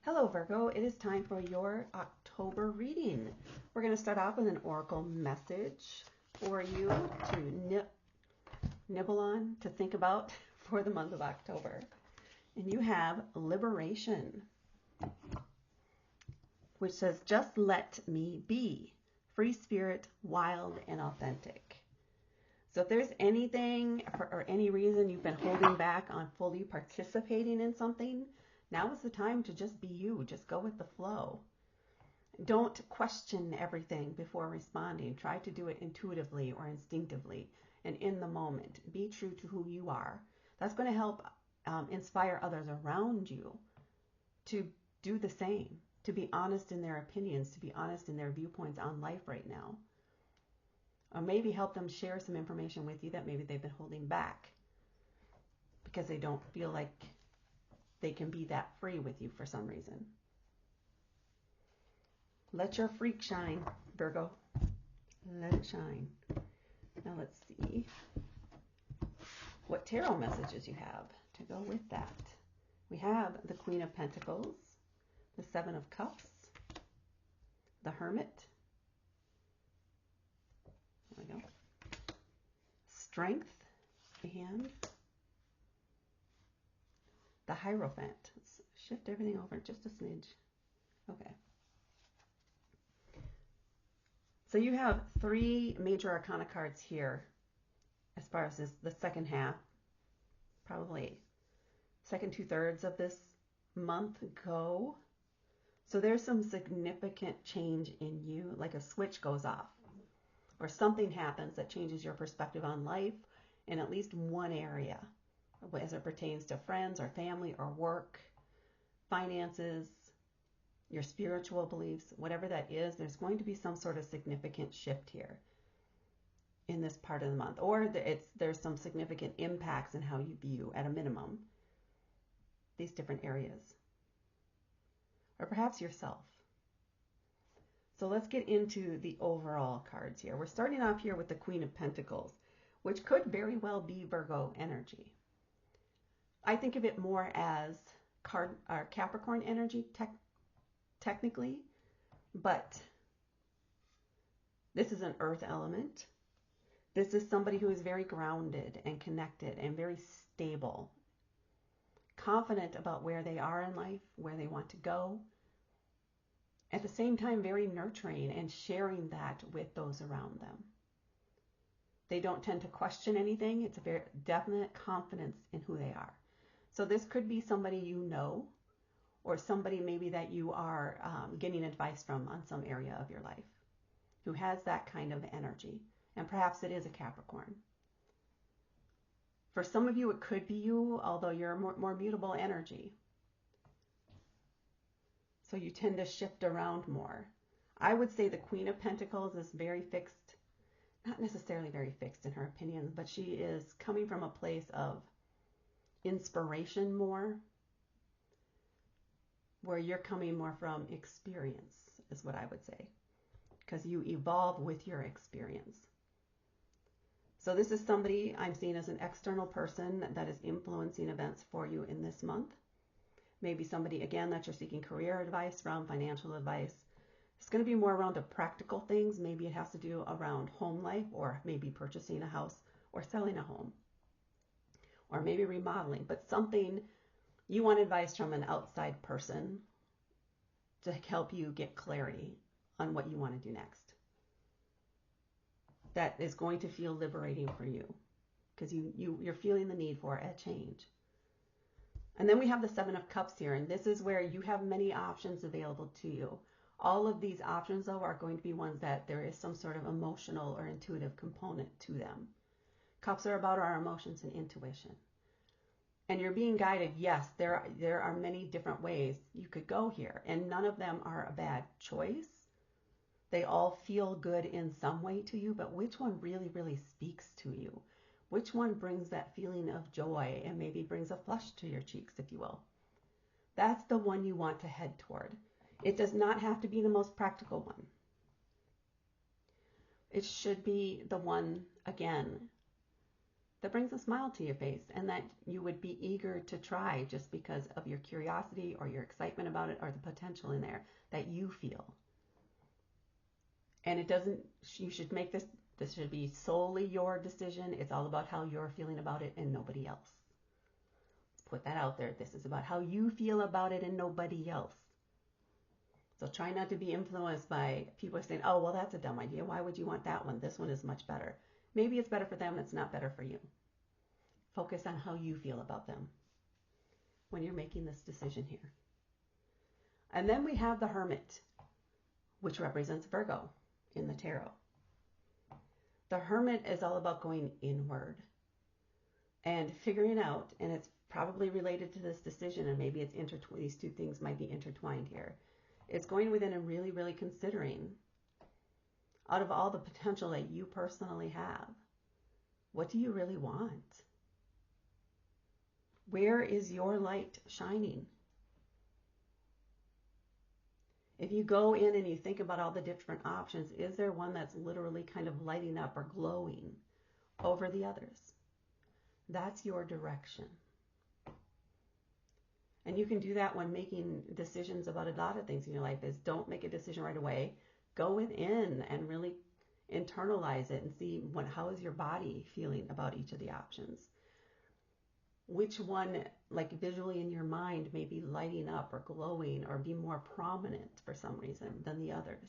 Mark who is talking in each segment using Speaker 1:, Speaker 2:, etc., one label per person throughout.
Speaker 1: Hello Virgo, it is time for your October reading. We're going to start off with an oracle message for you to nibble on, to think about for the month of October. And you have liberation, which says, just let me be, free spirit, wild and authentic. So if there's anything or any reason you've been holding back on fully participating in something, now is the time to just be you. Just go with the flow. Don't question everything before responding. Try to do it intuitively or instinctively and in the moment. Be true to who you are. That's going to help inspire others around you to do the same, to be honest in their opinions, to be honest in their viewpoints on life right now. Or maybe help them share some information with you that maybe they've been holding back because they don't feel like they can be that free with you for some reason. Let your freak shine, Virgo. Let it shine. Now let's see what tarot messages you have to go with that. We have the Queen of Pentacles, the Seven of Cups, the Hermit. There we go. Strength and the Hierophant. Let's shift everything over just a smidge. Okay. So you have three major arcana cards here as far as the second half, probably second 2/3 of this month go. So there's some significant change in you, like a switch goes off or something happens that changes your perspective on life in at least one area, as it pertains to friends or family or work, finances, your spiritual beliefs, whatever that is, there's going to be some sort of significant shift here in this part of the month. Or there's some significant impacts in how you view, at a minimum, these different areas. Or perhaps yourself. So let's get into the overall cards here. We're starting off here with the Queen of Pentacles, which could very well be Virgo energy. I think of it more as Capricorn energy, technically, but this is an earth element. This is somebody who is very grounded and connected and very stable, confident about where they are in life, where they want to go. At the same time, very nurturing and sharing that with those around them. They don't tend to question anything. It's a very definite confidence in who they are. So this could be somebody you know, or somebody maybe that you are getting advice from on some area of your life, who has that kind of energy. And perhaps it is a Capricorn. For some of you, it could be you, although you're more mutable energy. So you tend to shift around more. I would say the Queen of Pentacles is very fixed, not necessarily very fixed in her opinions, but she is coming from a place of inspiration more, where you're coming more from experience, is what I would say, because you evolve with your experience. So this is somebody I'm seeing as an external person that is influencing events for you in this month. Maybe somebody, again, that you're seeking career advice from, financial advice. It's going to be more around the practical things. Maybe it has to do around home life, or maybe purchasing a house or selling a home, or maybe remodeling, but something you want advice from an outside person to help you get clarity on what you want to do next. That is going to feel liberating for you because you're feeling the need for a change. And then we have the Seven of Cups here, and this is where you have many options available to you. All of these options, though, are going to be ones that there is some sort of emotional or intuitive component to them. Cups are about our emotions and intuition. And you're being guided. Yes, there are many different ways you could go here, and none of them are a bad choice. They all feel good in some way to you, but which one really, really speaks to you? Which one brings that feeling of joy and maybe brings a flush to your cheeks, if you will? That's the one you want to head toward. It does not have to be the most practical one. It should be the one, again, that brings a smile to your face and that you would be eager to try just because of your curiosity or your excitement about it or the potential in there that you feel. And it doesn't, you should make this should be solely your decision. It's all about how you're feeling about it and nobody else. Let's put that out there. This is about how you feel about it and nobody else. So try not to be influenced by people saying, oh, well, that's a dumb idea. Why would you want that one? This one is much better. Maybe it's better for them. It's not better for you. Focus on how you feel about them when you're making this decision here. And then we have the Hermit, which represents Virgo in the tarot. The Hermit is all about going inward and figuring out, and it's probably related to this decision, and maybe it's these two things might be intertwined here. It's going within and really, really considering, out of all the potential that you personally have, what do you really want? Where is your light shining? If you go in and you think about all the different options, is there one that's literally kind of lighting up or glowing over the others? That's your direction. And you can do that when making decisions about a lot of things in your life. Is don't make a decision right away. Go within and really internalize it and see how is your body feeling about each of the options. Which one, like visually in your mind, may be lighting up or glowing or be more prominent for some reason than the others.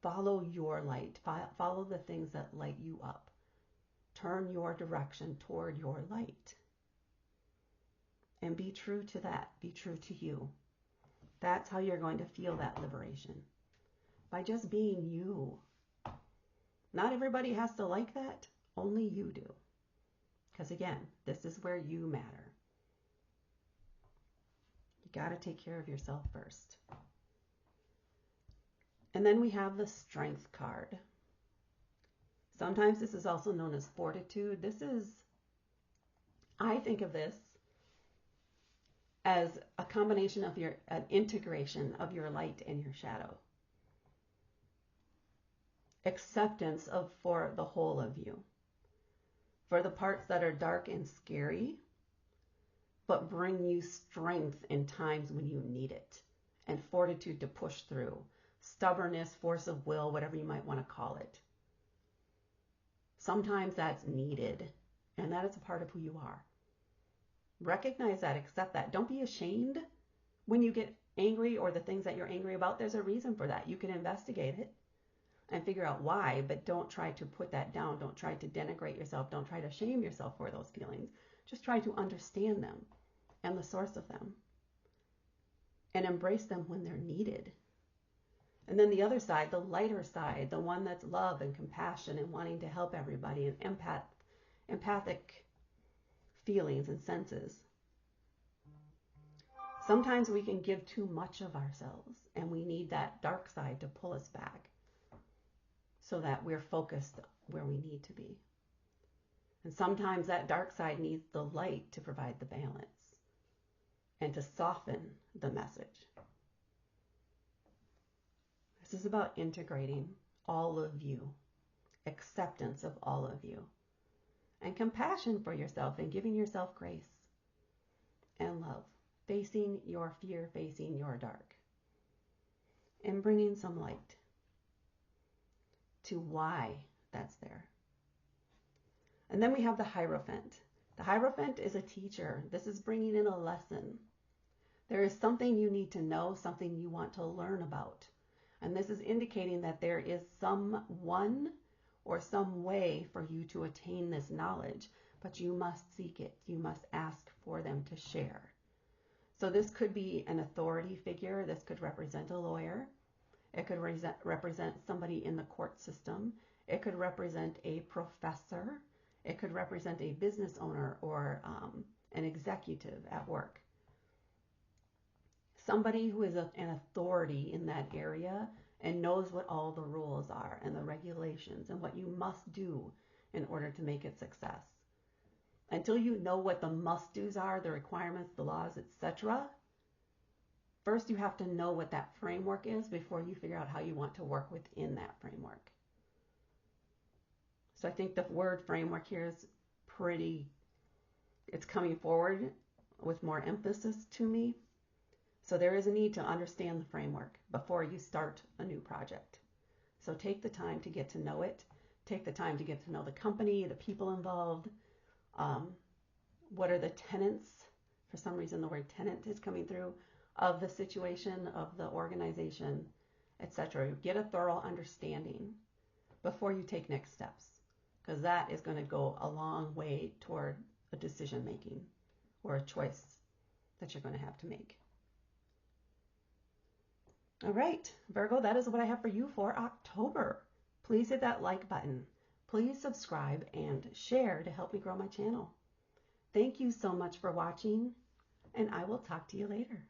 Speaker 1: Follow your light. Follow the things that light you up. Turn your direction toward your light. And be true to that. Be true to you. That's how you're going to feel that liberation. By just being you. Not everybody has to like that. Only you do. Because again, this is where you matter. You got to take care of yourself first. And then we have the Strength card. Sometimes this is also known as Fortitude. I think of this as a combination of an integration of your light and your shadow. Acceptance for the whole of you. For the parts that are dark and scary, but bring you strength in times when you need it, and fortitude to push through, stubbornness, force of will, whatever you might want to call it. Sometimes that's needed, and that is a part of who you are. Recognize that, accept that. Don't be ashamed when you get angry or the things that you're angry about. There's a reason for that. You can investigate it and figure out why, but don't try to put that down. Don't try to denigrate yourself. Don't try to shame yourself for those feelings. Just try to understand them and the source of them and embrace them when they're needed. And then the other side, the lighter side, the one that's love and compassion and wanting to help everybody and empathic feelings and senses. Sometimes we can give too much of ourselves and we need that dark side to pull us back, so that we're focused where we need to be. And sometimes that dark side needs the light to provide the balance and to soften the message. This is about integrating all of you, acceptance of all of you, and compassion for yourself and giving yourself grace and love, facing your fear, facing your dark, and bringing some light to why that's there. And then we have the Hierophant. The Hierophant is a teacher. This is bringing in a lesson. There is something you need to know, something you want to learn about. And this is indicating that there is someone or some way for you to attain this knowledge, but you must seek it. You must ask for them to share. So this could be an authority figure. This could represent a lawyer. It could represent somebody in the court system. It could represent a professor. It could represent a business owner or an executive at work. Somebody who is an authority in that area and knows what all the rules are and the regulations and what you must do in order to make it success. Until you know what the must-dos are, the requirements, the laws, etc., first, you have to know what that framework is before you figure out how you want to work within that framework. So I think the word framework here is pretty, it's coming forward with more emphasis to me. So there is a need to understand the framework before you start a new project. So take the time to get to know it. Take the time to get to know the company, the people involved. What are the tenets? For some reason, the word tenant is coming through, of the situation, of the organization, etc. Get a thorough understanding before you take next steps, because that is going to go a long way toward a decision making or a choice that you're going to have to make. All right, Virgo, that is what I have for you for October. Please hit that like button. Please subscribe and share to help me grow my channel. Thank you so much for watching, and I will talk to you later.